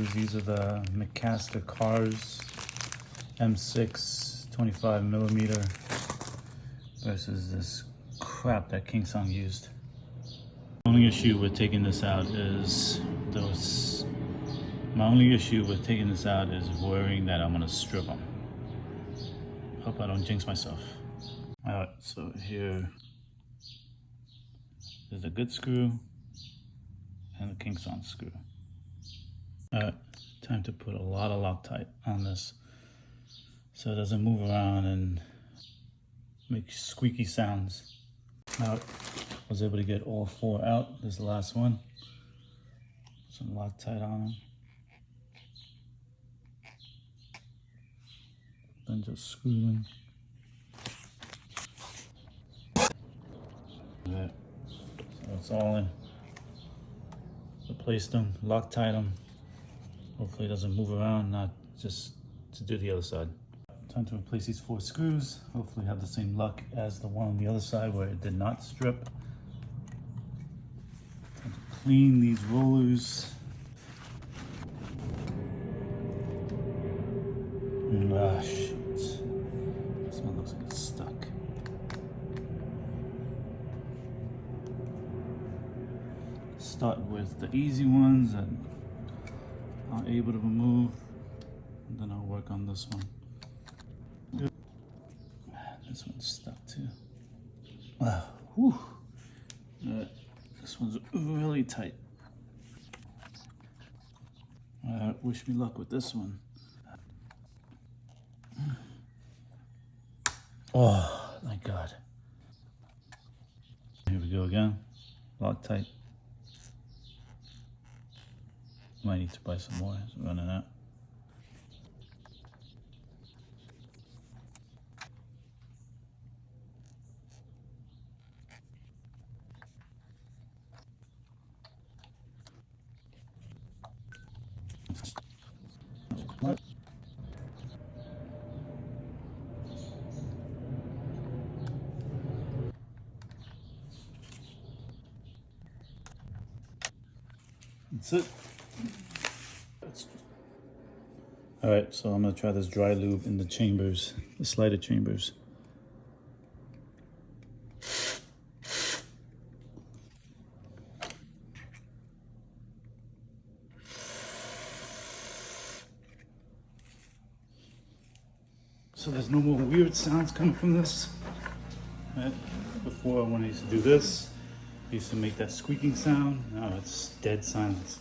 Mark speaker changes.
Speaker 1: These are the McCaster Cars M6 25mm versus this crap that KingSong used. The only issue with taking this out is worrying that I'm gonna strip them. Hope I don't jinx myself. Alright, so here is a good screw and a KingSong screw. Alright, time to put a lot of Loctite on this so it doesn't move around and make squeaky sounds. Now, I was able to get all 4 out. This is the last one. Some Loctite on them. Then just screw them. Alright, so it's all in. Replaced them, Loctite them. Hopefully it doesn't move around, not just to do the other side. Time to replace these 4 screws. Hopefully have the same luck as the one on the other side where it did not strip. Time to clean these rollers. Ah, shoot. This one looks like it's stuck. Start with the easy ones that I'm able to remove, and then I'll work on this one. Man, this one's stuck too. Wow, whew. This one's really tight. Wish me luck with this one. Oh, thank God. Here we go again. Loctite. Might need to buy some more. It's running out. What? That's it. All right, so I'm gonna try this dry lube in the chambers, the slider chambers. So there's no more weird sounds coming from this. Right? Before, when I used to do this, I used to make that squeaking sound. Now it's dead silence.